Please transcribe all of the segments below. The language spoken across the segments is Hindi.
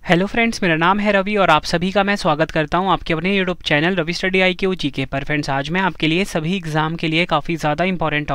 हेलो फ्रेंड्स, मेरा नाम है रवि और आप सभी का मैं स्वागत करता हूं आपके अपने YouTube channel Ravi study IQ GK पर। फ्रेंड्स, आज मैं आपके लिए सभी एग्जाम के लिए काफ़ी ज़्यादा इंपॉर्टेंट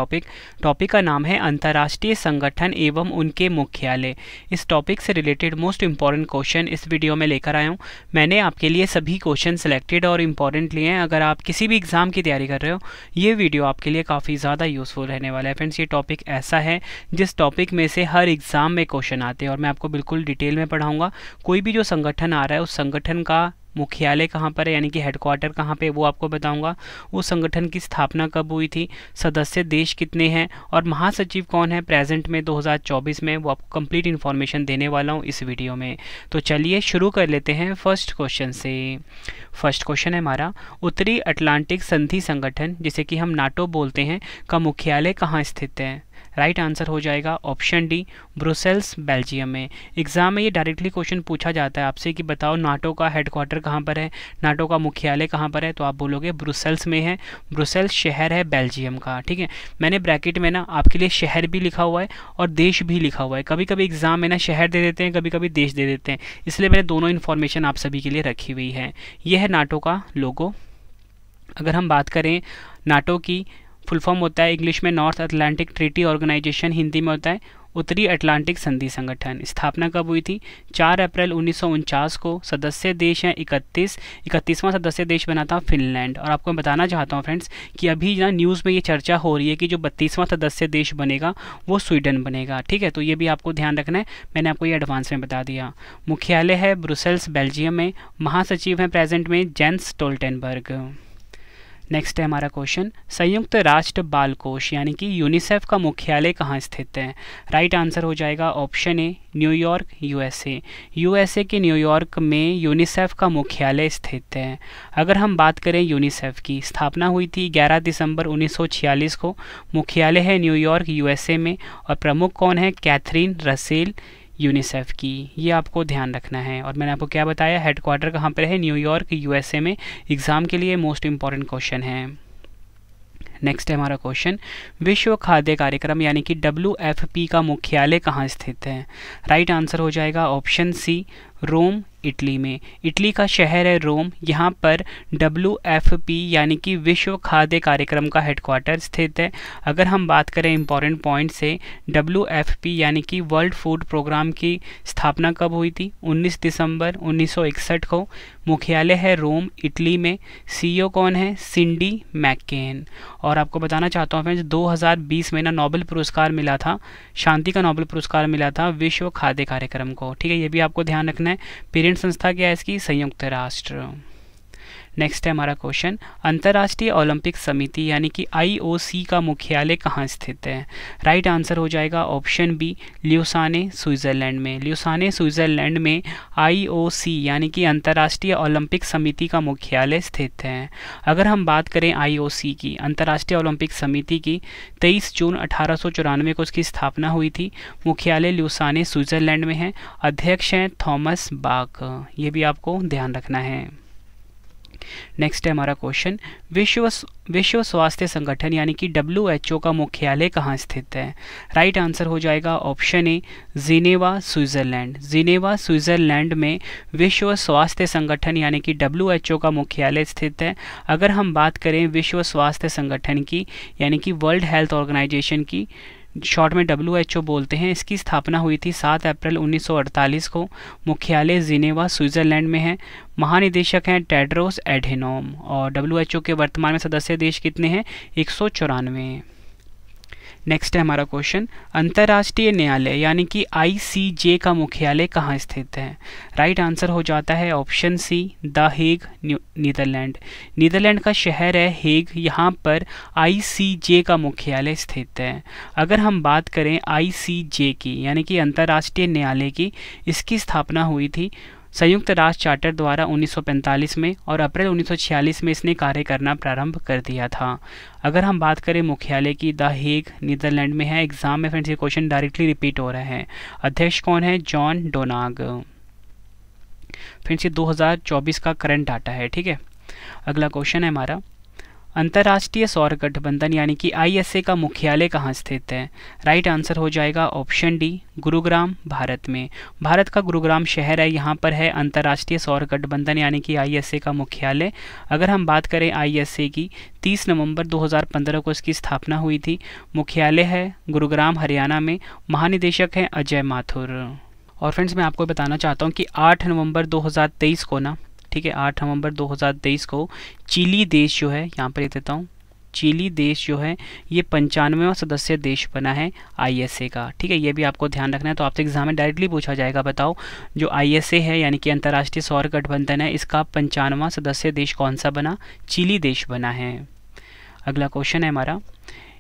टॉपिक का नाम है अंतर्राष्ट्रीय संगठन एवं उनके मुख्यालय। इस टॉपिक से रिलेटेड मोस्ट इंपॉर्टेंट क्वेश्चन इस वीडियो में लेकर आया हूँ। मैंने आपके लिए सभी क्वेश्चन सेलेक्टेड और इम्पॉर्टेंट लिए हैं। अगर आप किसी भी एग्ज़ाम की तैयारी कर रहे हो, ये वीडियो आपके लिए काफ़ी ज़्यादा यूज़फुल रहने वाला है। फ्रेंड्स, ये टॉपिक ऐसा है जिस टॉपिक में से हर एग्ज़ाम में क्वेश्चन आते हैं और मैं आपको बिल्कुल डिटेल में पढ़ाऊँगा। कोई भी जो संगठन आ रहा है उस संगठन का मुख्यालय कहाँ पर है, यानी कि हेडक्वार्टर कहाँ पे, वो आपको बताऊंगा। उस संगठन की स्थापना कब हुई थी, सदस्य देश कितने हैं और महासचिव कौन है प्रेजेंट में 2024 में, वो आपको कंप्लीट इन्फॉर्मेशन देने वाला हूँ इस वीडियो में। तो चलिए शुरू कर लेते हैं फर्स्ट क्वेश्चन से। फर्स्ट क्वेश्चन है हमारा, उत्तरी अटलांटिक संधि संगठन जिसे कि हम नाटो बोलते हैं का मुख्यालय कहाँ स्थित है। राइट आंसर हो जाएगा ऑप्शन डी, ब्रुसेल्स बेल्जियम में। एग्जाम में ये डायरेक्टली क्वेश्चन पूछा जाता है आपसे कि बताओ नाटो का हेडक्वार्टर कहाँ पर है, नाटो का मुख्यालय कहाँ पर है, तो आप बोलोगे ब्रुसेल्स में है। ब्रुसेल्स शहर है बेल्जियम का। ठीक है, मैंने ब्रैकेट में ना आपके लिए शहर भी लिखा हुआ है और देश भी लिखा हुआ है। कभी कभी एग्जाम में ना शहर दे देते हैं, कभी कभी देश दे देते हैं, इसलिए मैंने दोनों इन्फॉर्मेशन आप सभी के लिए रखी हुई है। यह है नाटो का लोगो। अगर हम बात करें नाटो की फुल फॉर्म होता है इंग्लिश में North Atlantic Treaty Organization, Hindi में होता है उत्तरी अटलांटिक संधि संगठन। स्थापना कब हुई थी, 4 अप्रैल 1949 को। सदस्य देश हैं 31वां सदस्य देश बना था फिनलैंड। और आपको मैं बताना चाहता हूँ फ्रेंड्स कि अभी ना न्यूज़ में ये चर्चा हो रही है कि जो 32वां सदस्य देश बनेगा वो स्वीडन बनेगा। ठीक है, तो ये भी आपको ध्यान रखना है, मैंने आपको ये एडवांस में बता दिया। मुख्यालय है ब्रुसेल्स बेल्जियम में। महासचिव हैं प्रेजेंट में जेंस स्टोल्टेनबर्ग। नेक्स्ट है हमारा क्वेश्चन, संयुक्त राष्ट्र बाल कोष यानी कि यूनिसेफ का मुख्यालय कहाँ स्थित है। राइट आंसर हो जाएगा option A, New York USA। USA के न्यूयॉर्क में यूनिसेफ का मुख्यालय स्थित है। अगर हम बात करें यूनिसेफ की, स्थापना हुई थी 11 दिसंबर 1946 को। मुख्यालय है न्यूयॉर्क USA में और प्रमुख कौन है, कैथरीन रसेल यूनिसेफ की। ये आपको ध्यान रखना है। और मैंने आपको क्या बताया, हेडक्वार्टर कहाँ पर है, न्यूयॉर्क USA में। एग्जाम के लिए मोस्ट इंपॉर्टेंट क्वेश्चन है। नेक्स्ट है हमारा क्वेश्चन, विश्व खाद्य कार्यक्रम यानी कि WFP का मुख्यालय कहाँ स्थित है। राइट आंसर हो जाएगा ऑप्शन सी, रोम इटली में। इटली का शहर है रोम, यहाँ पर WFP यानी कि विश्व खाद्य कार्यक्रम का हेडक्वार्टर स्थित है। अगर हम बात करें इंपॉर्टेंट पॉइंट से, WFP यानी कि वर्ल्ड फूड प्रोग्राम की स्थापना कब हुई थी, 19 दिसंबर 1961 को। मुख्यालय है रोम इटली में। CEO कौन है, सिंडी मैककेन। और आपको बताना चाहता हूँ फ्रेंड्स 2020 में ना नोबेल पुरस्कार मिला था, शांति का नोबेल पुरस्कार मिला था विश्व खाद्य कार्यक्रम को। ठीक है, ये भी आपको ध्यान रखना है। पेरेंट संस्था क्या है इसकी, संयुक्त राष्ट्र। नेक्स्ट है हमारा क्वेश्चन, अंतर्राष्ट्रीय ओलंपिक समिति यानी कि IOC का मुख्यालय कहाँ स्थित है। राइट आंसर हो जाएगा ऑप्शन बी, ल्यूसाने स्विट्जरलैंड में। ल्यूसाने स्विट्जरलैंड में IOC यानी कि अंतर्राष्ट्रीय ओलंपिक समिति का मुख्यालय स्थित है। अगर हम बात करें IOC की, अंतर्राष्ट्रीय ओलंपिक समिति की, 23 जून 1894 को उसकी स्थापना हुई थी। मुख्यालय ल्यूसाने स्विट्जरलैंड में है। अध्यक्ष हैं थॉमस बाक। ये भी आपको ध्यान रखना है। नेक्स्ट है हमारा क्वेश्चन, विश्व स्वास्थ्य संगठन यानी कि WHO का मुख्यालय कहाँ स्थित है। राइट आंसर हो जाएगा option A, Geneva Switzerland. Geneva Switzerland में विश्व स्वास्थ्य संगठन यानी कि WHO का मुख्यालय स्थित है। अगर हम बात करें विश्व स्वास्थ्य संगठन की यानी कि वर्ल्ड हेल्थ ऑर्गेनाइजेशन की, शॉर्ट में WHO बोलते हैं, इसकी स्थापना हुई थी 7 अप्रैल 1948 को। मुख्यालय जिनेवा स्विट्जरलैंड में है। महानिदेशक हैं टेड्रोस एडेनोम। और WHO के वर्तमान में सदस्य देश कितने हैं, 194। नेक्स्ट है हमारा क्वेश्चन, अंतर्राष्ट्रीय न्यायालय यानी कि ICJ का मुख्यालय कहाँ स्थित है। राइट आंसर हो जाता है option C, the Hague Netherland. Netherland का शहर है हेग, यहाँ पर ICJ का मुख्यालय स्थित है। अगर हम बात करें ICJ की यानी कि अंतर्राष्ट्रीय न्यायालय की, इसकी स्थापना हुई थी संयुक्त राष्ट्र चार्टर द्वारा 1945 में और अप्रैल 1946 में इसने कार्य करना प्रारंभ कर दिया था। अगर हम बात करें मुख्यालय की, द हेग नीदरलैंड में है। एग्जाम में फ्रेंड्स ये क्वेश्चन डायरेक्टली रिपीट हो रहा है। अध्यक्ष कौन है, जॉन डोनाग। फ्रेंड्स ये 2024 का करंट डाटा है। ठीक है, अगला क्वेश्चन है हमारा, अंतर्राष्ट्रीय सौर गठबंधन यानी कि आईएसए का मुख्यालय कहाँ स्थित है? राइट आंसर हो जाएगा ऑप्शन डी, गुरुग्राम, भारत में। भारत का गुरुग्राम शहर है, यहाँ पर है अंतर्राष्ट्रीय सौर गठबंधन यानी कि आईएसए का मुख्यालय। अगर हम बात करें आईएसए की, 30 नवंबर 2015 को इसकी स्थापना हुई थी। मुख्यालय है गुरुग्राम, हरियाणा में। महानिदेशक हैं अजय माथुर। और फ्रेंड्स, मैं आपको बताना चाहता हूँ कि 8 नवंबर 2023 को ना, ठीक है, 8 नवंबर 2023 को चिली देश जो है, यहाँ पर लिख देता हूँ, चिली देश जो है ये 95वां सदस्य देश बना है आईएसए का। ठीक है, ये भी आपको ध्यान रखना है। तो आपसे एग्जाम में डायरेक्टली पूछा जाएगा, बताओ जो आईएसए है यानी कि अंतर्राष्ट्रीय सौर गठबंधन है, इसका 95वां सदस्य देश कौन सा बना? चिली देश बना है। अगला क्वेश्चन है हमारा,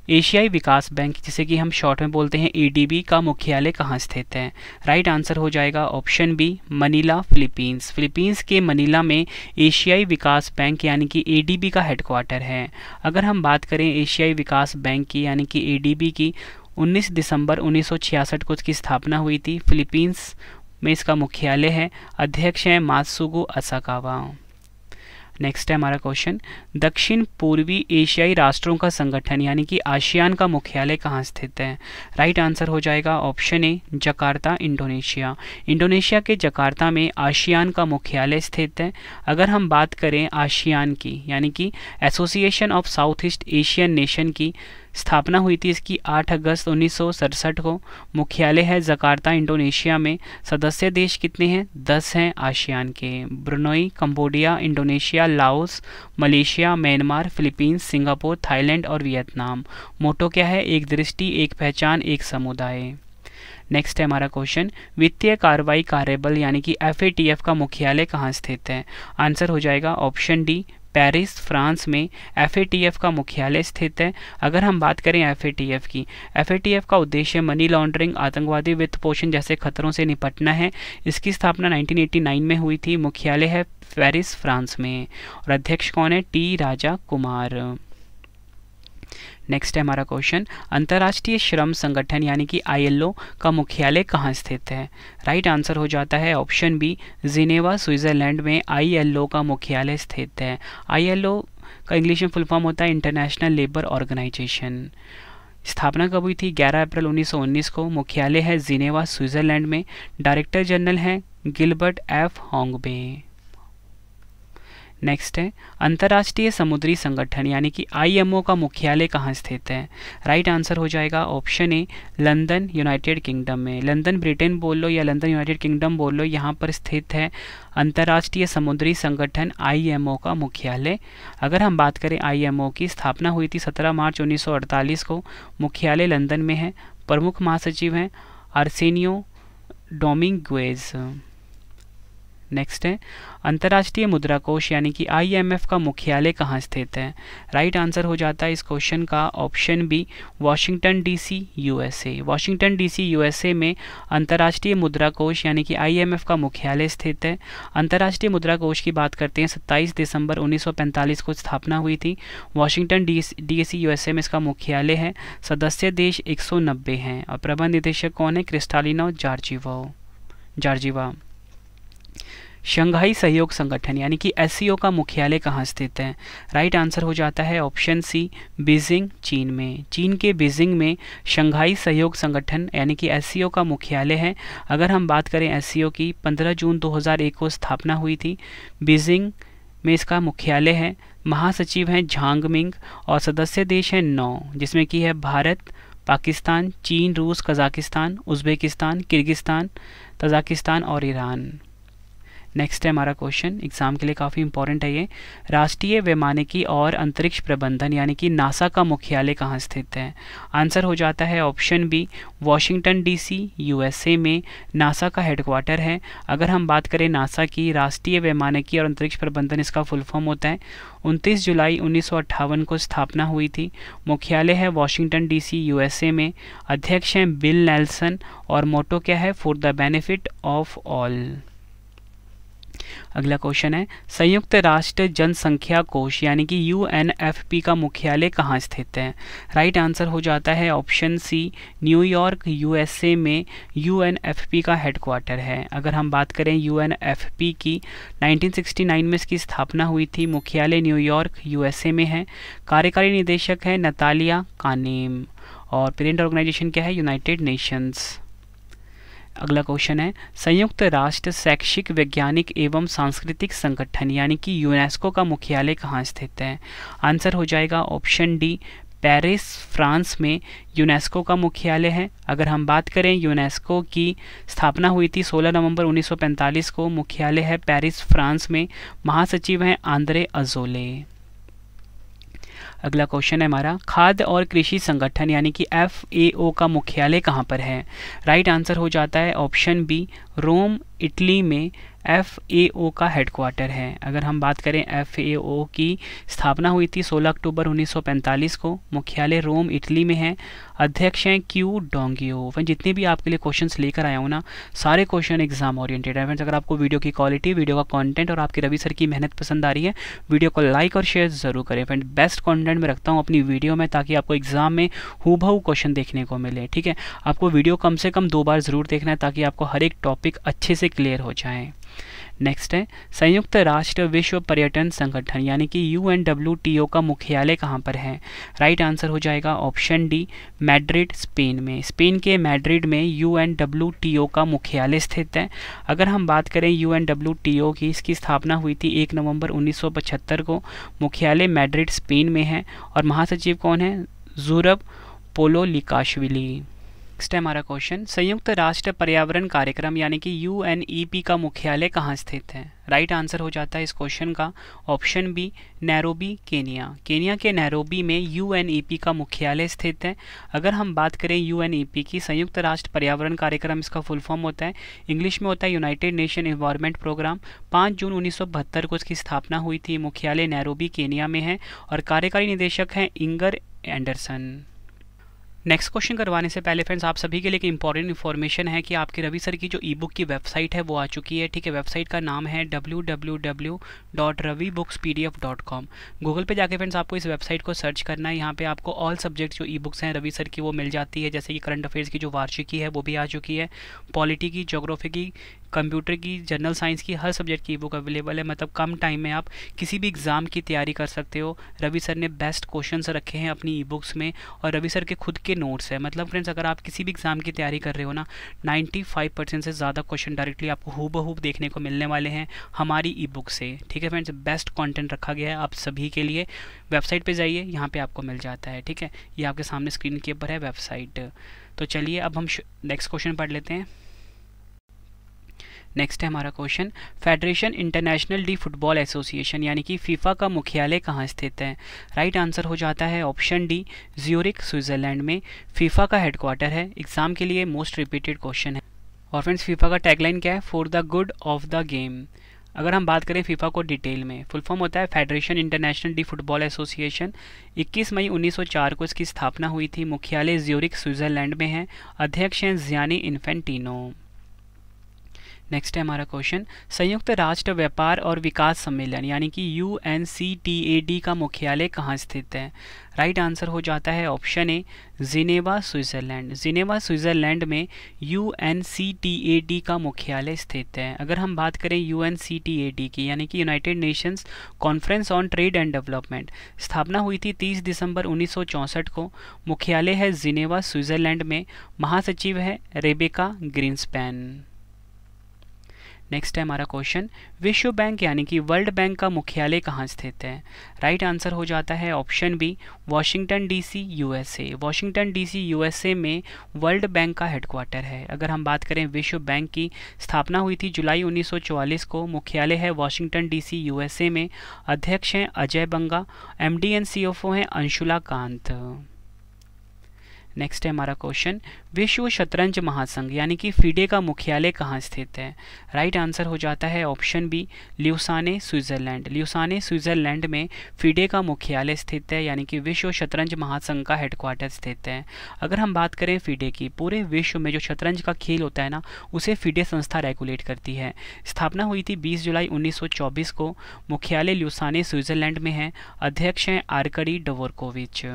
एशियाई विकास बैंक जिसे कि हम शॉर्ट में बोलते हैं एडीबी का मुख्यालय कहाँ स्थित है? राइट आंसर हो जाएगा option B, Manila, Philippines. Philippines के मनीला में एशियाई विकास बैंक यानी कि एडीबी का हेडक्वार्टर है। अगर हम बात करें एशियाई विकास बैंक की यानी कि एडीबी की, 19 दिसंबर 1966 को इसकी स्थापना हुई थी। फिलीपींस में इसका मुख्यालय है। अध्यक्ष हैं मात्सुगु असाकावा। नेक्स्ट है हमारा क्वेश्चन, दक्षिण पूर्वी एशियाई राष्ट्रों का संगठन यानी कि आसियान का मुख्यालय कहाँ स्थित है? राइट आंसर हो जाएगा option A, Jakarta, Indonesia. Indonesia के जकार्ता में आसियान का मुख्यालय स्थित है। अगर हम बात करें आसियान की यानी कि association of south east Asian nation की, स्थापना हुई थी इसकी 8 अगस्त 1967 को। मुख्यालय है जकार्ता, इंडोनेशिया में। सदस्य देश कितने हैं? 10 हैं आसियान के। Brunei, Cambodia, Indonesia, Laos, Malaysia, Myanmar, Philippines, Singapore, Thailand और वियतनाम। मोटो क्या है? एक दृष्टि, एक पहचान, एक समुदाय। नेक्स्ट है हमारा क्वेश्चन, वित्तीय कार्रवाई कार्यबल यानी कि एफएटीएफ का मुख्यालय कहाँ स्थित है? आंसर हो जाएगा ऑप्शन डी, पेरिस, फ्रांस में एफएटीएफ का मुख्यालय स्थित है। अगर हम बात करें एफएटीएफ की, एफएटीएफ का उद्देश्य मनी लॉन्ड्रिंग, आतंकवादी वित्त पोषण जैसे खतरों से निपटना है। इसकी स्थापना 1989 में हुई थी। मुख्यालय है पेरिस, फ्रांस में। और अध्यक्ष कौन है? टी राजा कुमार। नेक्स्ट है हमारा क्वेश्चन, अंतर्राष्ट्रीय श्रम संगठन यानी कि आईएलओ का मुख्यालय कहाँ स्थित है? राइट आंसर हो जाता है ऑप्शन बी, जिनेवा, स्विट्जरलैंड में आईएलओ का मुख्यालय स्थित है। आईएलओ का इंग्लिश में फुल फॉर्म होता है इंटरनेशनल लेबर ऑर्गेनाइजेशन। स्थापना कब हुई थी? 11 अप्रैल 1919 को। मुख्यालय है जिनेवा, स्विट्जरलैंड में। डायरेक्टर जनरल हैं गिलबर्ट एफ होंगबे। नेक्स्ट है, अंतर्राष्ट्रीय समुद्री संगठन यानी कि आईएमओ का मुख्यालय कहाँ स्थित है? राइट आंसर हो जाएगा option A, London, United Kingdom में। लंदन ब्रिटेन बोल लो या लंदन यूनाइटेड किंगडम बोल लो, यहाँ पर स्थित है अंतर्राष्ट्रीय समुद्री संगठन आईएमओ का मुख्यालय। अगर हम बात करें आईएमओ की, स्थापना हुई थी 17 मार्च 1948 को। मुख्यालय लंदन में है। प्रमुख महासचिव हैं आर्सेनियो डोमिंगुएज। नेक्स्ट है, अंतर्राष्ट्रीय मुद्रा कोष यानी कि आईएमएफ का मुख्यालय कहाँ स्थित है? राइट आंसर हो जाता है इस क्वेश्चन का option B, Washington DC, USA. Washington DC, USA में अंतर्राष्ट्रीय मुद्रा कोष यानी कि आईएमएफ का मुख्यालय स्थित है। अंतर्राष्ट्रीय मुद्रा कोष की बात करते हैं, 27 दिसंबर 1945 को स्थापना हुई थी। वॉशिंगटन डीसी, यूएसए में इसका मुख्यालय है। सदस्य देश 190 हैं और प्रबंध निदेशक कौन है? Kristalina Georgieva. शंघाई सहयोग संगठन यानी कि एससीओ का मुख्यालय कहाँ स्थित है? राइट आंसर हो जाता है ऑप्शन सी, बीजिंग, चीन में। चीन के बीजिंग में शंघाई सहयोग संगठन यानी कि एससीओ का मुख्यालय है। अगर हम बात करें एससीओ की, 15 जून 2001 को स्थापना हुई थी। बीजिंग में इसका मुख्यालय है। महासचिव हैं झांग मिंग और सदस्य देश हैं 9, जिसमें कि है भारत, पाकिस्तान, चीन, रूस, कजाकिस्तान, उज्बेकिस्तान, किर्गिस्तान, तजाकिस्तान और ईरान। नेक्स्ट है हमारा क्वेश्चन, एग्जाम के लिए काफ़ी इंपॉर्टेंट है ये। राष्ट्रीय वैमानिकी और अंतरिक्ष प्रबंधन यानी कि नासा का मुख्यालय कहाँ स्थित है? आंसर हो जाता है option B, Washington DC, USA में नासा का हेडक्वार्टर है। अगर हम बात करें नासा की, राष्ट्रीय वैमानिकी और अंतरिक्ष प्रबंधन इसका फुल फॉर्म होता है। 29 जुलाई 1958 को स्थापना हुई थी। मुख्यालय है वॉशिंगटन डीसी, यूएसए में। अध्यक्ष हैं बिल नेल्सन और मोटो क्या है? For the benefit of all. अगला क्वेश्चन है संयुक्त राष्ट्र जनसंख्या कोष यानी कि यूएनएफपी का मुख्यालय कहाँ स्थित है। राइट आंसर हो जाता है ऑप्शन सी, न्यूयॉर्क यूएसए में यूएनएफपी का हेडक्वार्टर है। अगर हम बात करें यूएनएफपी की, 1969 में इसकी स्थापना हुई थी, मुख्यालय न्यूयॉर्क यूएसए में है, कार्यकारी निदेशक है नतालिया कानेम और पेरेंट ऑर्गेनाइजेशन क्या है, यूनाइटेड नेशंस। अगला क्वेश्चन है संयुक्त राष्ट्र शैक्षिक वैज्ञानिक एवं सांस्कृतिक संगठन यानी कि यूनेस्को का मुख्यालय कहाँ स्थित है। आंसर हो जाएगा ऑप्शन डी, पेरिस फ्रांस में यूनेस्को का मुख्यालय है। अगर हम बात करें यूनेस्को की स्थापना हुई थी 16 नवंबर 1945 को, मुख्यालय है पेरिस फ्रांस में, महासचिव हैं आंद्रे अजोले। अगला क्वेश्चन है हमारा खाद्य और कृषि संगठन यानी कि FAO का मुख्यालय कहाँ पर है। राइट आंसर हो जाता है ऑप्शन बी, रोम इटली में FAO का हेडक्वार्टर है। अगर हम बात करें FAO की स्थापना हुई थी 16 अक्टूबर 1945 को, मुख्यालय रोम इटली में है, अध्यक्ष हैं क्यू डोंगियो। फ्रेंड्स जितने भी आपके लिए क्वेश्चंस लेकर आया हूँ ना, सारे क्वेश्चन एग्जाम ओरिएंटेड है। फ्रेंड्स अगर आपको वीडियो की क्वालिटी, वीडियो का कंटेंट और आपके रवि सर की मेहनत पसंद आ रही है, वीडियो को लाइक और शेयर जरूर करें। फ्रेंड्स बेस्ट कंटेंट में रखता हूँ अपनी वीडियो में ताकि आपको एग्जाम में हूबहू क्वेश्चन देखने को मिले। ठीक है, आपको वीडियो कम से कम 2 बार जरूर देखना है ताकि आपको हर एक टॉपिक अच्छे से क्लियर हो जाए। नेक्स्ट है संयुक्त राष्ट्र विश्व पर्यटन संगठन यानी कि UNWTO का मुख्यालय कहाँ पर है। राइट आंसर हो जाएगा ऑप्शन डी, मैड्रिड स्पेन में। स्पेन के मैड्रिड में UNWTO का मुख्यालय स्थित है। अगर हम बात करें UNWTO की, इसकी स्थापना हुई थी 1 नवंबर 1975 को, मुख्यालय मैड्रिड स्पेन में है और महासचिव कौन है, ज़ुरब पोलोलिकाश्विली। नेक्स्ट है हमारा क्वेश्चन संयुक्त राष्ट्र पर्यावरण कार्यक्रम यानी कि UNEP का मुख्यालय कहाँ स्थित है। राइट आंसर हो जाता है इस क्वेश्चन का option B, Nairobi Kenya. Kenya के नैरोबी में UNEP का मुख्यालय स्थित है। अगर हम बात करें UNEP की, संयुक्त राष्ट्र पर्यावरण कार्यक्रम इसका फुल फॉर्म होता है, इंग्लिश में होता है यूनाइटेड नेशन एनवायरनमेंट प्रोग्राम। 5 जून 1972 को इसकी स्थापना हुई थी, मुख्यालय नैरोबी केनिया में है और कार्यकारी निदेशक हैं इंगर एंडरसन। नेक्स्ट क्वेश्चन करवाने से पहले फ्रेंड्स आप सभी के लिए एक इंपॉर्टेंट इन्फॉर्मेशन है कि आपके रवि सर की जो ई बुक की वेबसाइट है वो आ चुकी है। ठीक है, वेबसाइट का नाम है www.ravibooks.pdf.com। गूगल पे जाके फ्रेंड्स आपको इस वेबसाइट को सर्च करना है। यहाँ पे आपको ऑल सब्जेक्ट जो ई बुक्स हैं रवि सर की वो मिल जाती है, जैसे कि करंट अफेयर्स की जो वार्षिकी है वो भी आ चुकी है, पॉलिटी की, ज्योग्राफी की, कंप्यूटर की, जनरल साइंस की, हर सब्जेक्ट की ई बुक अवेलेबल है। मतलब कम टाइम में आप किसी भी एग्जाम की तैयारी कर सकते हो। रवि सर ने बेस्ट क्वेश्चंस रखे हैं अपनी ई बुक्स में और रवि सर के खुद के नोट्स है। मतलब फ्रेंड्स अगर आप किसी भी एग्जाम की तैयारी कर रहे हो ना, 95% से ज़्यादा क्वेश्चन डायरेक्टली आपको हूबहू देखने को मिलने वाले हैं हमारी ई बुक से। ठीक है फ्रेंड्स, बेस्ट कंटेंट रखा गया है आप सभी के लिए। वेबसाइट पे जाइए, यहाँ पे आपको मिल जाता है। ठीक है, ये आपके सामने स्क्रीन के ऊपर है वेबसाइट। तो चलिए अब हम नेक्स्ट क्वेश्चन पढ़ लेते हैं। नेक्स्ट है हमारा question federation international D football association यानी कि फीफा का मुख्यालय कहाँ स्थित है। राइट आंसर हो जाता है ऑप्शन डी, ज्यूरिख स्विट्जरलैंड में फीफा का हेडक्वार्टर है। एग्जाम के लिए मोस्ट रिपीटेड क्वेश्चन है। और फ्रेंड्स फीफा का टैगलाइन क्या है, for the good of the game. अगर हम बात करें फीफा को डिटेल में, फुल फॉर्म होता है federation international D football association. 21 मई 1904 को इसकी स्थापना हुई थी, मुख्यालय ज्यूरिख स्विट्जरलैंड में है, अध्यक्ष हैं जियानी इन्फेंटिनो। नेक्स्ट है हमारा क्वेश्चन संयुक्त राष्ट्र व्यापार और विकास सम्मेलन यानी कि UNCTAD का मुख्यालय कहाँ स्थित है। राइट आंसर हो जाता है option A, Geneva Switzerland. Geneva Switzerland में UNCTAD का मुख्यालय स्थित है। अगर हम बात करें UNCTAD की यानी कि United Nations conference on trade and development, स्थापना हुई थी 30 दिसंबर 1964 को, मुख्यालय है जिनेवा स्विट्जरलैंड में, महासचिव है रेबेका ग्रीन्सपैन। नेक्स्ट है हमारा क्वेश्चन विश्व बैंक यानी कि वर्ल्ड बैंक का मुख्यालय कहाँ स्थित है। राइट आंसर हो जाता है option B, Washington DC USA। Washington DC USA में वर्ल्ड बैंक का हेडक्वार्टर है। अगर हम बात करें विश्व बैंक की, स्थापना हुई थी जुलाई 1944 को, मुख्यालय है वॉशिंगटन DC USA में, अध्यक्ष हैं अजय बंगा, MD एंड CFO हैं अंशुला कांत। नेक्स्ट है हमारा क्वेश्चन, विश्व शतरंज महासंघ यानी कि फीडे का मुख्यालय कहाँ स्थित है? राइट आंसर हो जाता है ऑप्शन बी, ल्यूसाने स्विट्जरलैंड। ल्यूसाने स्विट्जरलैंड में फीडे का मुख्यालय स्थित है, यानी कि विश्व शतरंज महासंघ का हेडक्वार्टर स्थित है। अगर हम बात करें फीडे की, पूरे विश्व में जो शतरंज का खेल होता है ना, उसे फीडे संस्था रेगुलेट करती है। स्थापना हुई थी 20 जुलाई 1924 को। मुख्यालय ल्यूसाने स्विट्जरलैंड में है। अध्यक्ष हैं आर्कडी डवोरकोविच।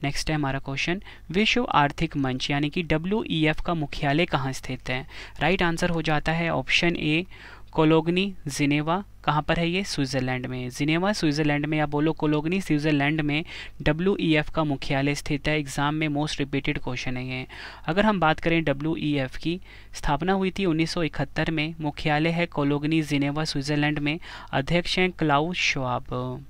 नेक्स्ट है हमारा क्वेश्चन, विश्व आर्थिक मंच यानी कि WEF का मुख्यालय कहाँ स्थित है? राइट आंसर हो जाता है ऑप्शन ए, कोलोगनी जिनेवा। कहाँ पर है ये? स्विट्जरलैंड में। जिनेवा स्विट्जरलैंड में, या बोलो कोलोगनी स्विट्जरलैंड में WEF का मुख्यालय स्थित है। एग्जाम में मोस्ट रिपीटेड क्वेश्चन है ये। अगर हम बात करें WEF की, स्थापना हुई थी 1971 में। मुख्यालय है कोलोगनी जिनेवा स्विट्जरलैंड में। अध्यक्ष हैं क्लाउस श्वाब।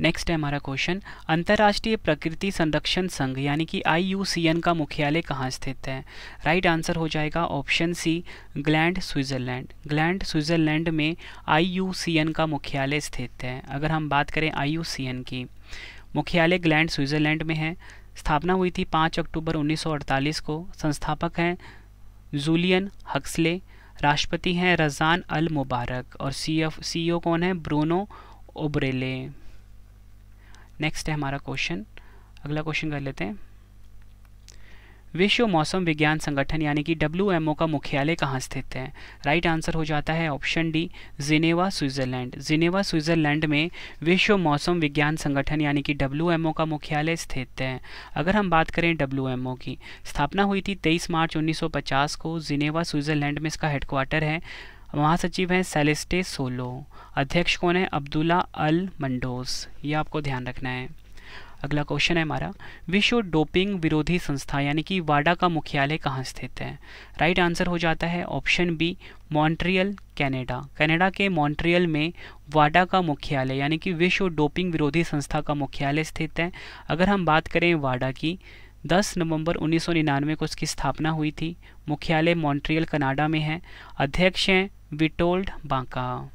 नेक्स्ट है हमारा क्वेश्चन, अंतर्राष्ट्रीय प्रकृति संरक्षण संघ यानी कि IUCN का मुख्यालय कहाँ स्थित है? राइट आंसर हो जाएगा option C, Gland Switzerland. Gland Switzerland में IUCN का मुख्यालय स्थित है। अगर हम बात करें IUCN की, मुख्यालय ग्लैंड स्विट्जरलैंड में है। स्थापना हुई थी 5 अक्टूबर 1948 को। संस्थापक हैं जूलियन हक्सले। राष्ट्रपति हैं रजान अल मुबारक और CEO कौन है? ब्रूनो ओब्रेले। नेक्स्ट है हमारा क्वेश्चन, अगला क्वेश्चन कर लेते हैं। विश्व मौसम विज्ञान संगठन यानी कि WMO का मुख्यालय कहाँ स्थित है? राइट आंसर हो जाता है option D, Geneva Switzerland. Geneva Switzerland में विश्व मौसम विज्ञान संगठन यानी कि WMO का मुख्यालय स्थित है। अगर हम बात करें WMO की, स्थापना हुई थी 23 मार्च 1950 को। जिनेवा स्विट्जरलैंड में इसका हेडक्वार्टर है। महासचिव हैं सेलेस्टे सोलो। अध्यक्ष कौन है? अब्दुल्ला अल मंडोस। ये आपको ध्यान रखना है। अगला क्वेश्चन है हमारा, विश्व डोपिंग विरोधी संस्था यानी कि वाडा का मुख्यालय कहाँ स्थित है? राइट आंसर हो जाता है option B, Montreal Canada. Canada के मॉन्ट्रियल में वाडा का मुख्यालय यानी कि विश्व डोपिंग विरोधी संस्था का मुख्यालय स्थित है। अगर हम बात करें वाडा की, 10 नवंबर 1999 को इसकी स्थापना हुई थी। मुख्यालय मॉन्ट्रियल कनाडा में है। अध्यक्ष हैं विटोल्ड बांका।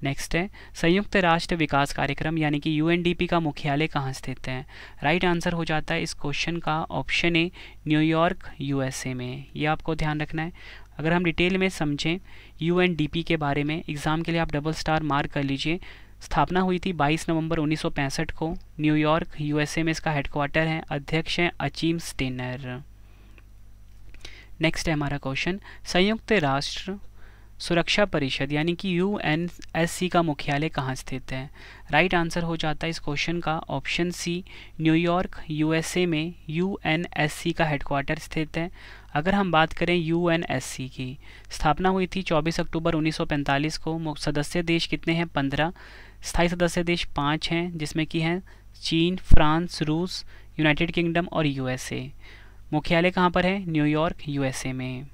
नेक्स्ट है, संयुक्त राष्ट्र विकास कार्यक्रम यानी कि UNDP का मुख्यालय कहाँ स्थित है? राइट आंसर हो जाता है इस क्वेश्चन का ऑप्शन ए, न्यूयॉर्क USA में। ये आपको ध्यान रखना है। अगर हम डिटेल में समझें UNDP के बारे में, एग्जाम के लिए आप डबल स्टार मार्क कर लीजिए। स्थापना हुई थी 22 नवंबर 1965 को। न्यूयॉर्क USA में इसका हेडक्वार्टर है। अध्यक्ष हैं अचीम स्टेनर। नेक्स्ट है हमारा क्वेश्चन, संयुक्त राष्ट्र सुरक्षा परिषद यानी कि UNSC का मुख्यालय कहाँ स्थित है? राइट आंसर हो जाता है इस क्वेश्चन का ऑप्शन सी, न्यूयॉर्क USA में UNSC का हेडक्वार्टर स्थित है। अगर हम बात करें UNSC की, स्थापना हुई थी 24 अक्टूबर 1945 को। सदस्य देश कितने हैं? 15। स्थायी सदस्य देश 5 हैं, जिसमें कि हैं चीन, फ्रांस, रूस, यूनाइटेड किंगडम और USA। मुख्यालय कहाँ पर है? न्यूयॉर्क USA में।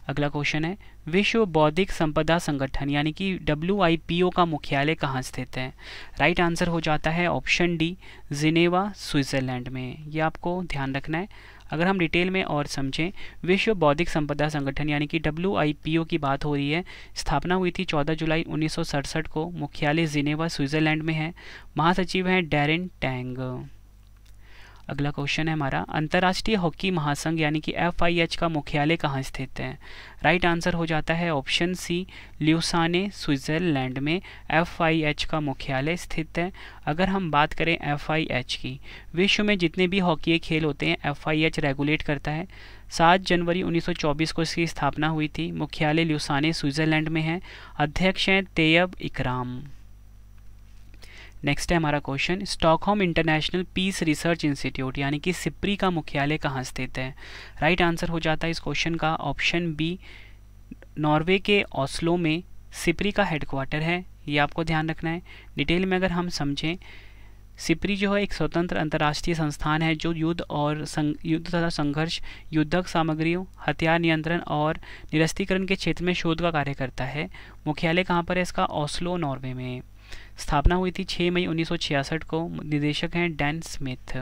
अगला क्वेश्चन है, विश्व बौद्धिक संपदा संगठन यानी कि WIPO का मुख्यालय कहाँ स्थित है? राइट आंसर हो जाता है ऑप्शन डी, जिनेवा स्विट्जरलैंड में। ये आपको ध्यान रखना है। अगर हम डिटेल में और समझें, विश्व बौद्धिक संपदा संगठन यानी कि WIPO की बात हो रही है। स्थापना हुई थी 14 जुलाई 1967 को। मुख्यालय जिनेवा स्विट्जरलैंड में है। महासचिव हैं डैरेन टैंग। अगला क्वेश्चन है हमारा, अंतर्राष्ट्रीय हॉकी महासंघ यानी कि FIH का मुख्यालय कहाँ स्थित है? राइट आंसर हो जाता है ऑप्शन सी, ल्यूसाने स्विट्जरलैंड में FIH का मुख्यालय स्थित है। अगर हम बात करें FIH की, विश्व में जितने भी हॉकी खेल होते हैं FIH रेगुलेट करता है। 7 जनवरी 1924 को इसकी स्थापना हुई थी। मुख्यालय ल्यूसाने स्विट्जरलैंड में है। अध्यक्ष हैं तैयब इकराम। नेक्स्ट है हमारा question, Stockholm International Peace Research Institute यानी कि सिप्री का मुख्यालय कहाँ स्थित है? राइट आंसर हो जाता है इस क्वेश्चन का ऑप्शन बी, नॉर्वे के ओस्लो में सिप्री का हेडक्वार्टर है। ये आपको ध्यान रखना है। डिटेल में अगर हम समझें, सिप्री जो है एक स्वतंत्र अंतर्राष्ट्रीय संस्थान है जो युद्ध तथा संघर्ष, युद्धक सामग्रियों, हथियार नियंत्रण और निरस्तीकरण के क्षेत्र में शोध का कार्य करता है। मुख्यालय कहाँ पर है इसका? ओस्लो नॉर्वे में। स्थापना हुई थी 6 मई 1966 को। निदेशक हैं डैन स्मिथ।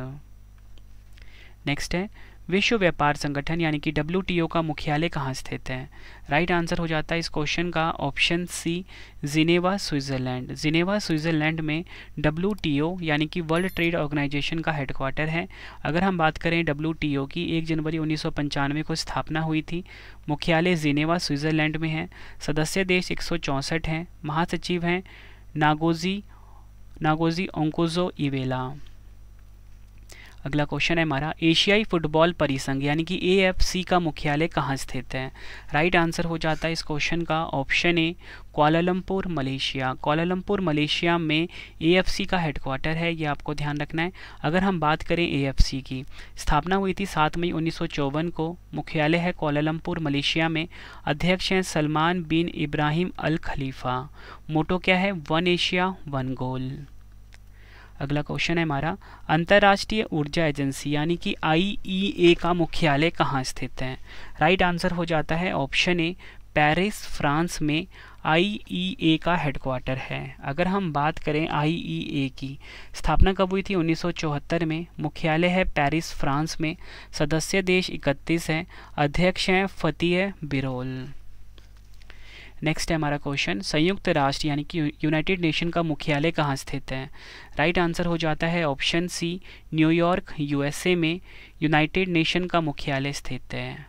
नेक्स्ट है, विश्व व्यापार संगठन यानी कि WTO का मुख्यालय कहाँ स्थित है? राइट आंसर हो जाता है इस क्वेश्चन का option C, Geneva Switzerland. Geneva Switzerland में WTO यानी कि वर्ल्ड ट्रेड ऑर्गेनाइजेशन का हेडक्वार्टर है। अगर हम बात करें WTO की 1 जनवरी 1995 को स्थापना हुई थी। मुख्यालय जिनेवा स्विट्जरलैंड में है। सदस्य देश 164 हैं। महासचिव हैं नागोजी ओंकोजो-इवेला। अगला क्वेश्चन है हमारा, एशियाई फुटबॉल परिसंघ यानी कि AFC का मुख्यालय कहाँ स्थित है? राइट आंसर हो जाता है इस क्वेश्चन का option A, Kuala Lumpur Malaysia. Kuala Lumpur Malaysia में AFC का हेडक्वार्टर है, ये आपको ध्यान रखना है। अगर हम बात करें AFC की, स्थापना हुई थी 7 मई 1954 को। मुख्यालय है कुआलालंपुर मलेशिया में। अध्यक्ष हैं सलमान बिन इब्राहिम अल खलीफा। मोटो क्या है? 1 एशिया 1 गोल। अगला क्वेश्चन है हमारा, अंतर्राष्ट्रीय ऊर्जा एजेंसी यानी कि IEA का मुख्यालय कहाँ स्थित है? राइट आंसर हो जाता है ऑप्शन ए, पेरिस फ्रांस में IEA का हेडक्वार्टर है। अगर हम बात करें IEA की, स्थापना कब हुई थी? 1974 में। मुख्यालय है पेरिस फ्रांस में। सदस्य देश 31 हैं। अध्यक्ष हैं फतेह बिरोल। नेक्स्ट है हमारा क्वेश्चन, संयुक्त राष्ट्र यानी कि यूनाइटेड नेशन का मुख्यालय कहाँ स्थित है? राइट आंसर हो जाता है ऑप्शन सी, न्यूयॉर्क USA में यूनाइटेड नेशन का मुख्यालय स्थित है।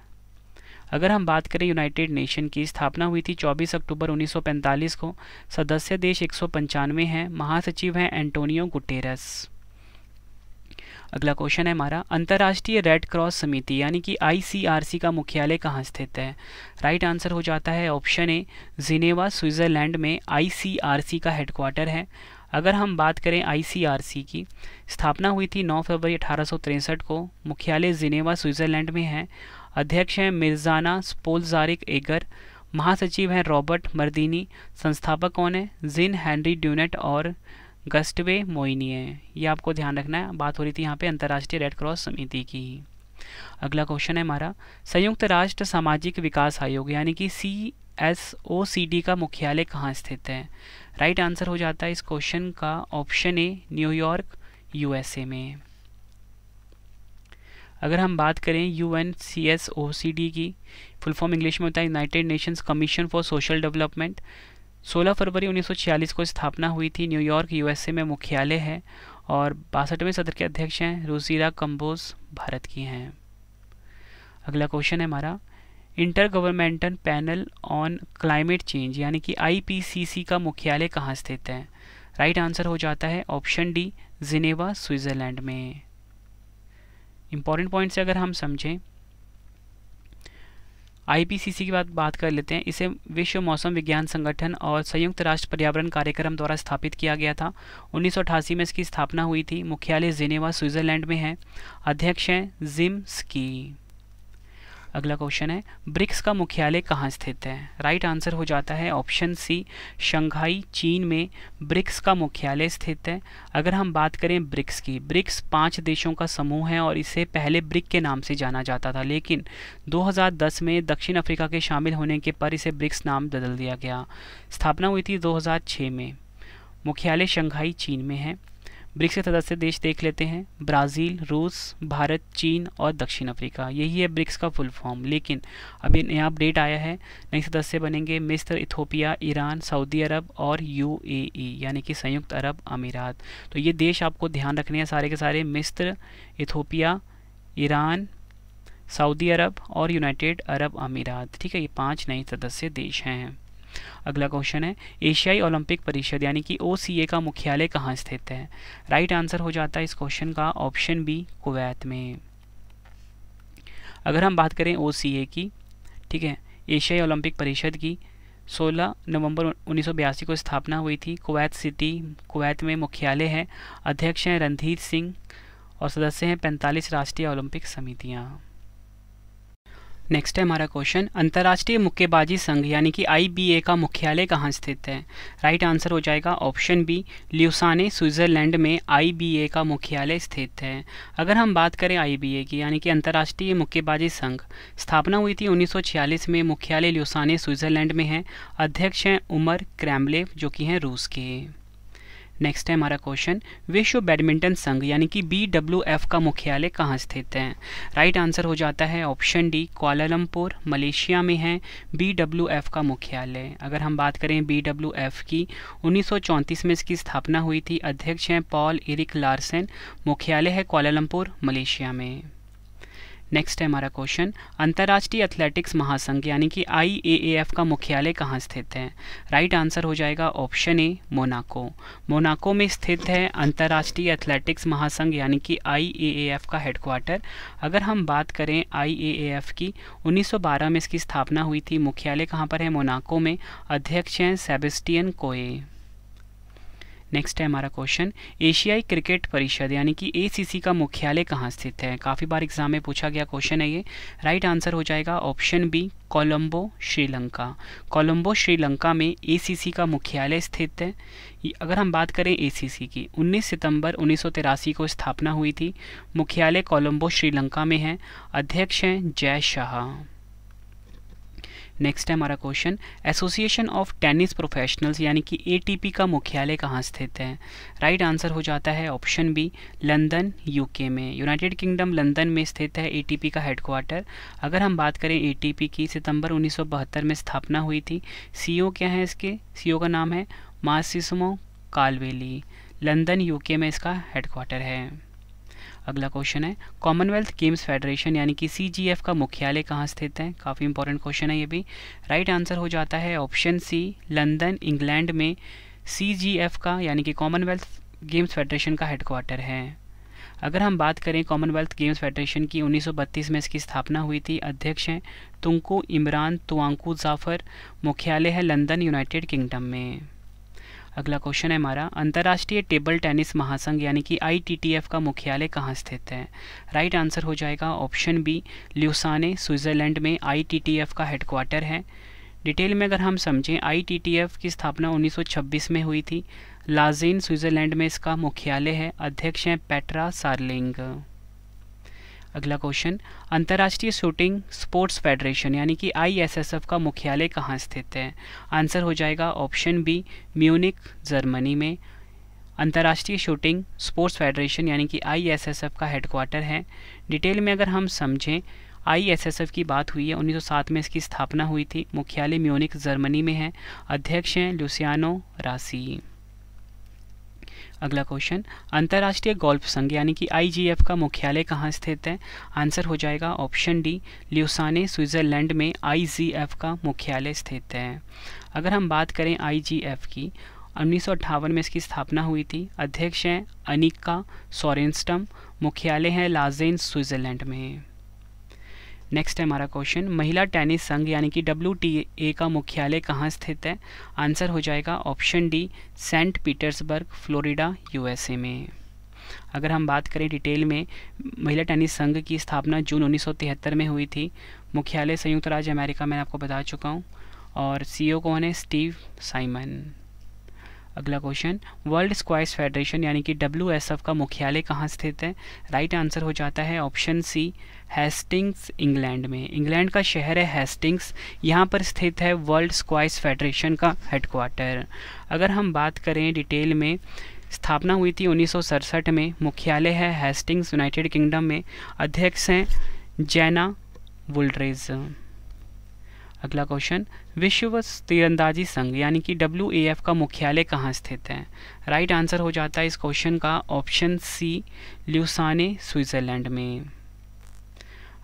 अगर हम बात करें यूनाइटेड नेशन की, स्थापना हुई थी 24 अक्टूबर 1945 को। सदस्य देश 195 हैं। महासचिव हैं एंटोनियो गुटेरस। अगला क्वेश्चन है हमारा, अंतर्राष्ट्रीय रेड क्रॉस समिति यानी कि ICRC का मुख्यालय कहाँ स्थित है? राइट आंसर हो जाता है ऑप्शन ए, जिनेवा स्विट्जरलैंड में ICRC का हेडक्वार्टर है। अगर हम बात करें ICRC की, स्थापना हुई थी 9 फरवरी 1863 को। मुख्यालय जिनेवा स्विट्जरलैंड में है। अध्यक्ष हैं मिर्जाना स्पोल्जारिक एगर। महासचिव हैं रॉबर्ट मर्दिनी। संस्थापक कौन है? जिन हेनरी ड्यूनेट और गस्टवे मोइनिए। ये आपको ध्यान रखना है। बात हो रही थी यहाँ पे अंतर्राष्ट्रीय रेड क्रॉस समिति की। अगला क्वेश्चन है हमारा, संयुक्त राष्ट्र सामाजिक विकास आयोग यानी कि CSOCD का मुख्यालय कहाँ स्थित है? राइट आंसर हो जाता है इस क्वेश्चन का ऑप्शन ए, न्यूयॉर्क USA में। अगर हम बात करें UNCSOCD की, फुल फॉर्म इंग्लिश में होता है United Nations commission for social development. 16 फरवरी 1946 को स्थापना हुई थी। न्यूयॉर्क USA में मुख्यालय है और 62वें सदर के अध्यक्ष हैं रुजीरा कंबोज, भारत की हैं। अगला क्वेश्चन है हमारा, inter governmental panel on climate change यानी कि IPCC का मुख्यालय कहाँ स्थित है? राइट आंसर हो जाता है ऑप्शन डी, जिनेवा स्विट्जरलैंड में। इंपॉर्टेंट पॉइंट से अगर हम समझें, IPCC की बात कर लेते हैं। इसे विश्व मौसम विज्ञान संगठन और संयुक्त राष्ट्र पर्यावरण कार्यक्रम द्वारा स्थापित किया गया था। 1988 में इसकी स्थापना हुई थी। मुख्यालय जिनेवा स्विट्जरलैंड में है। अध्यक्ष हैं जिम स्की। अगला क्वेश्चन है, ब्रिक्स का मुख्यालय कहाँ स्थित है? राइट आंसर हो जाता है ऑप्शन सी, शंघाई चीन में ब्रिक्स का मुख्यालय स्थित है। अगर हम बात करें ब्रिक्स की, ब्रिक्स 5 देशों का समूह है और इसे पहले ब्रिक के नाम से जाना जाता था, लेकिन 2010 में दक्षिण अफ्रीका के शामिल होने के पर इसे ब्रिक्स नाम बदल दिया गया। स्थापना हुई थी 2006 में। मुख्यालय शंघाई चीन में है। ब्रिक्स के सदस्य देश देख लेते हैं, ब्राज़ील, रूस, भारत, चीन और दक्षिण अफ्रीका। यही है ब्रिक्स का फुल फॉर्म। लेकिन अभी नया अपडेट आया है, नए सदस्य बनेंगे मिस्र, इथोपिया, ईरान, सऊदी अरब और UAE यानी कि संयुक्त अरब अमीरात। तो ये देश आपको ध्यान रखने हैं सारे के सारे, मिस्र, इथोपिया, ईरान, सऊदी अरब और यूनाइटेड अरब अमीरात। ठीक है, ये 5 नए सदस्य देश हैं। अगला क्वेश्चन है, एशियाई ओलंपिक परिषद यानी कि OCA का मुख्यालय कहाँ स्थित है? राइट आंसर हो जाता है इस क्वेश्चन का ऑप्शन बी, कुवैत में। अगर हम बात करें OCA की, ठीक है, एशियाई ओलंपिक परिषद की, 16 नवंबर 1982 को स्थापना हुई थी। कुवैत सिटी, कुवैत में मुख्यालय है। अध्यक्ष हैं रणधीर सिंह और सदस्य हैं 45 राष्ट्रीय ओलंपिक समितियाँ। नेक्स्ट है हमारा क्वेश्चन, अंतर्राष्ट्रीय मुक्केबाजी संघ यानी कि IBA का मुख्यालय कहाँ स्थित है? राइट आंसर हो जाएगा ऑप्शन बी, ल्यूसाने स्विट्जरलैंड में IBA का मुख्यालय स्थित है। अगर हम बात करें IBA की यानी कि अंतर्राष्ट्रीय मुक्केबाजी संघ, स्थापना हुई थी 1946 में। मुख्यालय ल्यूसाने स्विट्जरलैंड में है। अध्यक्ष हैं उमर क्रैमलेव जो कि हैं रूस के। नेक्स्ट है हमारा क्वेश्चन, विश्व बैडमिंटन संघ यानी कि BWF का मुख्यालय कहाँ स्थित है? राइट आंसर हो जाता है ऑप्शन डी, कुआलालंपुर, मलेशिया में है BWF का मुख्यालय। अगर हम बात करें BWF की, 1934 में इसकी स्थापना हुई थी। अध्यक्ष हैं पॉल एरिक लार्सन, मुख्यालय है कुआलालंपुर, मलेशिया में। नेक्स्ट है हमारा क्वेश्चन, अंतर्राष्ट्रीय एथलेटिक्स महासंघ यानी कि IAAF का मुख्यालय कहाँ स्थित है? राइट आंसर हो जाएगा ऑप्शन ए, मोनाको। मोनाको में स्थित है अंतर्राष्ट्रीय एथलेटिक्स महासंघ यानी कि IAAF का हेडक्वार्टर। अगर हम बात करें IAAF की, 1912 में इसकी स्थापना हुई थी। मुख्यालय कहाँ पर है? मोनाको में। अध्यक्ष हैं सेबेस्टियन कोए। नेक्स्ट है हमारा क्वेश्चन, एशियाई क्रिकेट परिषद यानी कि ACC का मुख्यालय कहाँ स्थित है? काफ़ी बार एग्जाम में पूछा गया क्वेश्चन है ये। राइट आंसर हो जाएगा ऑप्शन बी, कोलंबो, श्रीलंका। कोलंबो श्रीलंका में ACC का मुख्यालय स्थित है। अगर हम बात करें ACC की, 19 सितंबर 1983 को स्थापना हुई थी। मुख्यालय कोलंबो श्रीलंका में है। अध्यक्ष हैं जय शाह। नेक्स्ट है हमारा question, association of tennis professionals यानी कि ATP का मुख्यालय कहाँ स्थित है? राइट आंसर हो जाता है ऑप्शन बी, लंदन, UK में। यूनाइटेड किंगडम लंदन में स्थित है ATP का हेडक्वार्टर। अगर हम बात करें ATP की, सितंबर 1972 में स्थापना हुई थी। CEO क्या है इसके? CEO का नाम है मासिमो काल्वेली। लंदन, UK में इसका हेडक्वार्टर है। अगला क्वेश्चन है, कॉमनवेल्थ गेम्स फेडरेशन यानी कि CGF का मुख्यालय कहाँ स्थित है? काफ़ी इंपॉर्टेंट क्वेश्चन है ये भी। राइट आंसर हो जाता है ऑप्शन सी, लंदन, इंग्लैंड में CGF का यानी कि कॉमनवेल्थ गेम्स फेडरेशन का हेडक्वार्टर है। अगर हम बात करें कॉमनवेल्थ गेम्स फेडरेशन की, 1932 में इसकी स्थापना हुई थी। अध्यक्ष हैं तुंकु इमरान तुआंकू जाफर। मुख्यालय है लंदन, यूनाइटेड किंगडम में। अगला क्वेश्चन है हमारा, अंतर्राष्ट्रीय टेबल टेनिस महासंघ यानी कि ITTF का मुख्यालय कहाँ स्थित है? राइट आंसर हो जाएगा ऑप्शन बी, ल्यूसाने, स्विट्ज़रलैंड में ITTF का हेडक्वार्टर है। डिटेल में अगर हम समझें, ITTF की स्थापना 1926 में हुई थी। लाजेन, स्विट्ज़रलैंड में इसका मुख्यालय है। अध्यक्ष हैं पेट्रा सार्लिंग। अगला क्वेश्चन, अंतर्राष्ट्रीय शूटिंग स्पोर्ट्स फेडरेशन यानी कि ISSF का मुख्यालय कहाँ स्थित है? आंसर हो जाएगा ऑप्शन बी, म्यूनिक, जर्मनी में। अंतर्राष्ट्रीय शूटिंग स्पोर्ट्स फेडरेशन यानी कि ISSF का हेडक्वार्टर है। डिटेल में अगर हम समझें, ISSF की बात हुई है, 1907 में इसकी स्थापना हुई थी। मुख्यालय म्यूनिक, जर्मनी में है। अध्यक्ष हैं लुसियानो रासी। अगला क्वेश्चन, अंतर्राष्ट्रीय गोल्फ संघ यानी कि IGF का मुख्यालय कहाँ स्थित है? आंसर हो जाएगा ऑप्शन डी, ल्यूसाने, स्विट्ज़रलैंड में IGF का मुख्यालय स्थित है। अगर हम बात करें IGF की, 1958 में इसकी स्थापना हुई थी। अध्यक्ष हैं अनिका सोरेनस्टम। मुख्यालय है लाजेन, स्विट्ज़रलैंड में। नेक्स्ट है हमारा क्वेश्चन, महिला टेनिस संघ यानी कि WTA का मुख्यालय कहाँ स्थित है? आंसर हो जाएगा option D, Saint Petersburg, Florida, USA में। अगर हम बात करें डिटेल में, महिला टेनिस संघ की स्थापना जून 1973 में हुई थी। मुख्यालय संयुक्त राज्य अमेरिका, मैंने आपको बता चुका हूँ। और CEO कौन है? Steve Simon. अगला क्वेश्चन, वर्ल्ड स्क्वैश फेडरेशन यानी कि WSF का मुख्यालय कहाँ स्थित है? राइट आंसर हो जाता है ऑप्शन सी, हेस्टिंग्स, इंग्लैंड में। इंग्लैंड का शहर है हेस्टिंग्स, यहाँ पर स्थित है वर्ल्ड स्क्वैश फेडरेशन का हेडक्वार्टर। अगर हम बात करें डिटेल में, स्थापना हुई थी 1967 में। मुख्यालय है हेस्टिंग्स, यूनाइटेड किंगडम में। अध्यक्ष हैं जैना वुल्ड्रेज। अगला क्वेश्चन, विश्व तीरंदाजी संघ यानी कि WAF का मुख्यालय कहाँ स्थित है? राइट आंसर हो जाता है इस क्वेश्चन का ऑप्शन सी, ल्यूसाने, स्विट्ज़रलैंड में।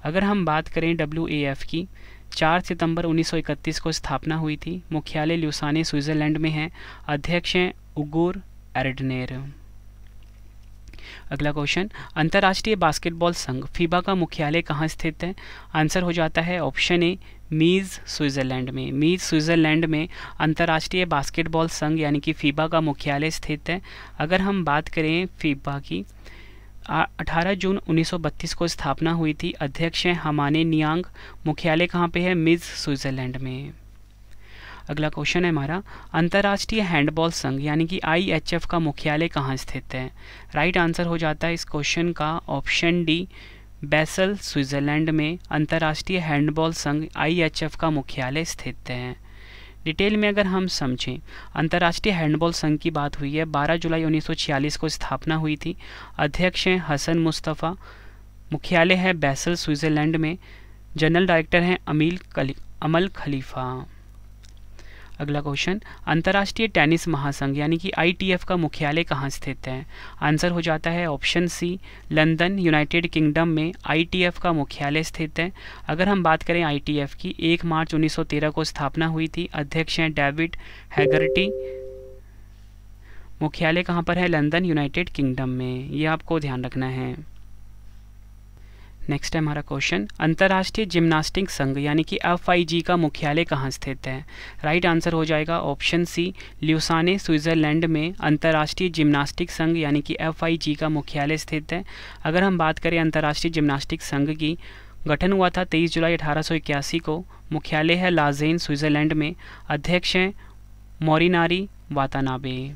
अगर हम बात करें WAF की, 4 सितंबर 1931 को स्थापना हुई थी। मुख्यालय ल्यूसाने, स्विट्ज़रलैंड में है। अध्यक्ष हैं उगुर एर्डनेर। अगला क्वेश्चन, अंतर्राष्ट्रीय बास्केटबॉल संघ FIBA का मुख्यालय कहाँ स्थित है? आंसर हो जाता है ऑप्शन ए, मीज, स्विट्ज़रलैंड में। मीज, स्विट्ज़रलैंड में अंतर्राष्ट्रीय बास्केटबॉल संघ यानी कि FIBA का मुख्यालय स्थित है। अगर हम बात करें FIBA की, 18 जून 1932 को स्थापना हुई थी। अध्यक्ष हैं हमाने नियांग। मुख्यालय कहाँ पे है? मीज, स्विट्ज़रलैंड में। अगला क्वेश्चन है हमारा, अंतर्राष्ट्रीय हैंडबॉल संघ यानी कि IHF का मुख्यालय कहाँ स्थित है? राइट आंसर हो जाता है इस क्वेश्चन का ऑप्शन डी, बेसल, स्विट्ज़रलैंड में अंतर्राष्ट्रीय हैंडबॉल संघ IHF का मुख्यालय स्थित है। डिटेल में अगर हम समझें, अंतर्राष्ट्रीय हैंडबॉल संघ की बात हुई है, 12 जुलाई 1946 को स्थापना हुई थी। अध्यक्ष हैं हसन मुस्तफ़ा, मुख्यालय है बैसल स्विट्ज़रलैंड में, जनरल डायरेक्टर हैं अमल खलीफा। अगला क्वेश्चन, अंतर्राष्ट्रीय टेनिस महासंघ यानी कि ITF का मुख्यालय कहाँ स्थित है? आंसर हो जाता है option C, London, United Kingdom में ITF का मुख्यालय स्थित है। अगर हम बात करें ITF की, 1 मार्च 1913 को स्थापना हुई थी। अध्यक्ष हैं डेविड हैगर्टी, मुख्यालय कहाँ पर है? लंदन, यूनाइटेड किंगडम में। ये आपको ध्यान रखना है। नेक्स्ट है हमारा क्वेश्चन, अंतर्राष्ट्रीय जिम्नास्टिक संघ यानी कि FIG का मुख्यालय कहाँ स्थित है? राइट आंसर हो जाएगा ऑप्शन सी, ल्यूसाने, स्विट्ज़रलैंड में अंतर्राष्ट्रीय जिम्नास्टिक संघ यानी कि FIG का मुख्यालय स्थित है। अगर हम बात करें अंतर्राष्ट्रीय जिम्नास्टिक संघ की, गठन हुआ था 23 जुलाई 1881 को, मुख्यालय है लाजेन, स्विट्ज़रलैंड में, अध्यक्ष हैं मोरिनारी वातानाबे।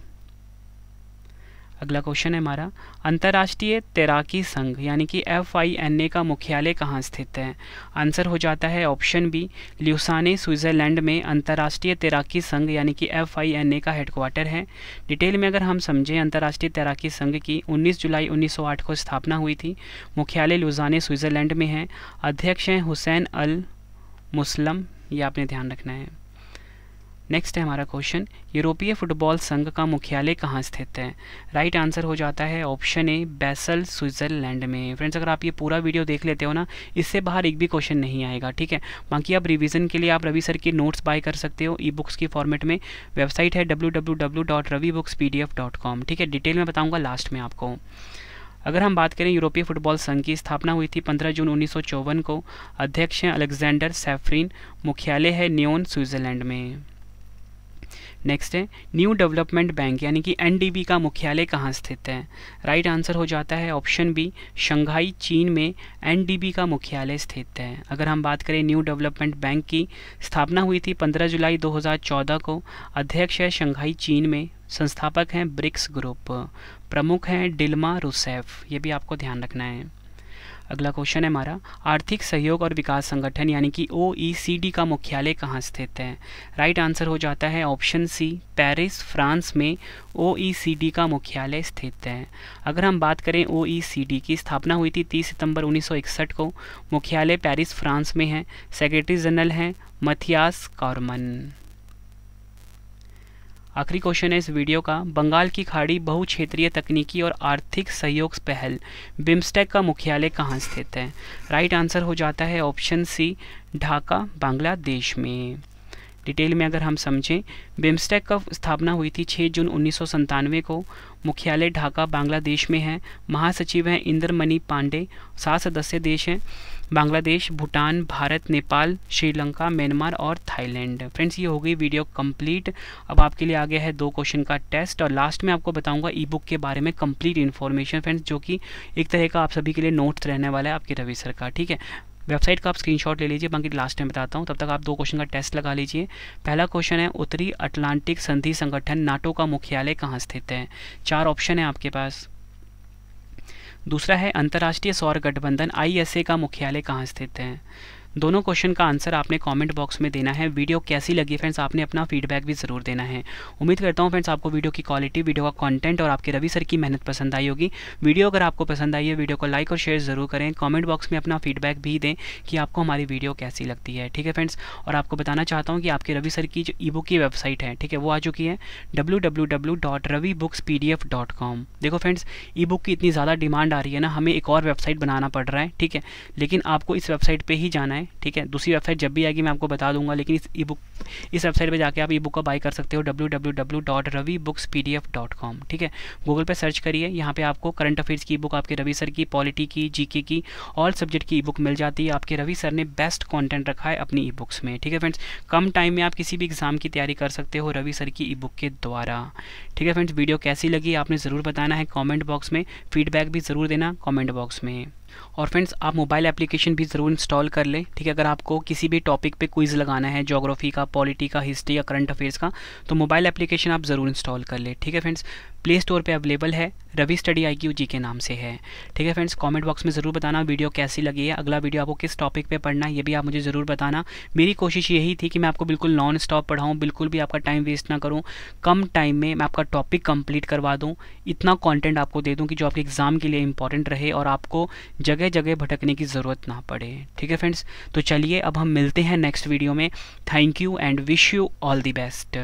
अगला क्वेश्चन है हमारा, अंतर्राष्ट्रीय तैराकी संघ यानी कि FINA का मुख्यालय कहाँ स्थित है? आंसर हो जाता है ऑप्शन बी, ल्यूसाने, स्विट्ज़रलैंड में अंतर्राष्ट्रीय तैराकी संघ यानी कि FINA का हेडक्वार्टर है। डिटेल में अगर हम समझें, अंतर्राष्ट्रीय तैराकी संघ की 19 जुलाई 1908 को स्थापना हुई थी। मुख्यालय लुज़ाने, स्विट्ज़रलैंड में है। अध्यक्ष हैं हुसैन अल मुस्लम, ये आपने ध्यान रखना है। नेक्स्ट है हमारा क्वेश्चन, यूरोपीय फुटबॉल संघ का मुख्यालय कहाँ स्थित है? राइट आंसर हो जाता है ऑप्शन ए, बैसल, स्विट्ज़रलैंड में। फ्रेंड्स, अगर आप ये पूरा वीडियो देख लेते हो ना, इससे बाहर एक भी क्वेश्चन नहीं आएगा, ठीक है। बाकी आप रिवीजन के लिए आप रवि सर के नोट्स बाय कर सकते हो ई-बुक्स की फॉर्मेट में। वेबसाइट है www.ravibookspdf.com, ठीक है। डिटेल में बताऊँगा लास्ट में आपको। अगर हम बात करें यूरोपीय फुटबॉल संघ की, स्थापना हुई थी 15 जून 1954 को। अध्यक्ष हैं अलेक्जेंडर सैफरीन, मुख्यालय है न्योन, स्विट्ज़रलैंड में। नेक्स्ट है, न्यू डेवलपमेंट बैंक यानी कि NDB का मुख्यालय कहाँ स्थित है? राइट आंसर हो जाता है ऑप्शन बी, शंघाई, चीन में NDB का मुख्यालय स्थित है। अगर हम बात करें न्यू डेवलपमेंट बैंक की, स्थापना हुई थी 15 जुलाई 2014 को। अध्यक्ष है शंघाई, चीन में, संस्थापक हैं ब्रिक्स ग्रुप, प्रमुख हैं डिल्मा रूसेफ, ये भी आपको ध्यान रखना है। अगला क्वेश्चन है हमारा, आर्थिक सहयोग और विकास संगठन यानी कि OECD का मुख्यालय कहाँ स्थित है? राइट आंसर हो जाता है ऑप्शन सी, पेरिस, फ्रांस में OECD का मुख्यालय स्थित है। अगर हम बात करें OECD की, स्थापना हुई थी 30 सितंबर 1961 को। मुख्यालय पेरिस, फ्रांस में है। सेक्रेटरी जनरल हैं मथियास कॉरमन। आखिरी क्वेश्चन है इस वीडियो का, बंगाल की खाड़ी बहुक्षेत्रीय तकनीकी और आर्थिक सहयोग पहल बिम्स्टेक का मुख्यालय कहाँ स्थित है? राइट आंसर हो जाता है ऑप्शन सी, ढाका, बांग्लादेश में। डिटेल में अगर हम समझें, बिम्स्टेक का स्थापना हुई थी 6 जून 1997 को। मुख्यालय ढाका, बांग्लादेश में है। महासचिव हैं इंद्रमणि पांडे। 7 सदस्य देश हैं, बांग्लादेश, भूटान, भारत, नेपाल, श्रीलंका, म्यांमार और थाईलैंड। फ्रेंड्स, ये हो गई वीडियो कंप्लीट। अब आपके लिए आ गया है 2 क्वेश्चन का टेस्ट, और लास्ट में आपको बताऊंगा ई-बुक के बारे में कंप्लीट इन्फॉर्मेशन फ्रेंड्स, जो कि एक तरह का आप सभी के लिए नोट्स रहने वाला है आपके रवि सर का, ठीक है। वेबसाइट का आप स्क्रीनशॉट ले लीजिए, बाकी लास्ट टाइम बताता हूँ, तब तक आप 2 क्वेश्चन का टेस्ट लगा लीजिए। पहला क्वेश्चन है, उत्तरी अटलांटिक संधि संगठन नाटो का मुख्यालय कहाँ स्थित है? 4 ऑप्शन है आपके पास। दूसरा है, अंतर्राष्ट्रीय सौर गठबंधन ISA का मुख्यालय कहाँ स्थित है? दोनों क्वेश्चन का आंसर आपने कमेंट बॉक्स में देना है। वीडियो कैसी लगी फ्रेंड्स, आपने अपना फीडबैक भी ज़रूर देना है। उम्मीद करता हूँ फ्रेंड्स आपको वीडियो की क्वालिटी, वीडियो का कंटेंट और आपके रवि सर की मेहनत पसंद आई होगी। वीडियो अगर आपको पसंद आई है, वीडियो को लाइक और शेयर ज़रूर करें। कमेंट बॉक्स में अपना फीडबैक भी दें कि आपको हमारी वीडियो कैसी लगती है, ठीक है फ्रेंड्स। और आपको बताना चाहता हूँ कि आपके रवि सर की जो ई-बुक की वेबसाइट है, ठीक है, वो आ चुकी है www.ravibookspdf.com। देखो फ्रेंड्स, ई-बुक की इतनी ज़्यादा डिमांड आ रही है ना, हमें एक और वेबसाइट बनाना पड़ रहा है, ठीक है, लेकिन आपको इस वेबसाइट पर ही जाना है, ठीक है। दूसरी वेबसाइट जब भी आएगी मैं आपको बता दूंगा, लेकिन इस वेबसाइट पे जाके आप ई-बुक का बाय कर सकते हो www.ravibookspdf.com, ठीक है। गूगल पे सर्च करिए, यहाँ पे आपको करंट अफेयर्स की ई-बुक, आपके रवि सर की पॉलिटी की, जीके की, ऑल सब्जेक्ट की ई-बुक मिल जाती है। आपके रवि सर ने बेस्ट कंटेंट रखा है अपनी ई-बुक्स में, ठीक है फ्रेंड्स। कम टाइम में आप किसी भी एग्जाम की तैयारी कर सकते हो रवि सर की ई-बुक के द्वारा, ठीक है फ्रेंड्स। वीडियो कैसी लगी आपने ज़रूर बताना है कॉमेंट बॉक्स में, फीडबैक भी ज़रूर देना कॉमेंट बॉक्स में। और फ्रेंड्स, आप मोबाइल एप्लीकेशन भी ज़रूर इंस्टॉल कर लें, ठीक है। अगर आपको किसी भी टॉपिक पे क्विज़ लगाना है, ज्योग्राफी का, पॉलिटी का, हिस्ट्री या करंट अफेयर्स का, तो मोबाइल एप्लीकेशन आप ज़रूर इंस्टॉल कर लें, ठीक है फ्रेंड्स। प्ले स्टोर पे अवेलेबल है, रवि स्टडी IQ जी के नाम से है। ठीक है फ्रेंड्स, कमेंट बॉक्स में ज़रूर बताना वीडियो कैसी लगी है, अगला वीडियो आपको किस टॉपिक पे पढ़ना है ये भी आप मुझे ज़रूर बताना। मेरी कोशिश यही थी कि मैं आपको बिल्कुल नॉन स्टॉप पढ़ाऊँ, बिल्कुल भी आपका टाइम वेस्ट ना करूँ, कम टाइम में मैं आपका टॉपिक कंप्लीट करवा दूँ, इतना कंटेंट आपको दे दूँ कि जो आपके एग्ज़ाम के लिए इंपॉर्टेंट रहे और आपको जगह जगह भटकने की ज़रूरत ना पड़े। ठीक है फ्रेंड्स, तो चलिए अब हम मिलते हैं नेक्स्ट वीडियो में। Thank you and wish you all the best.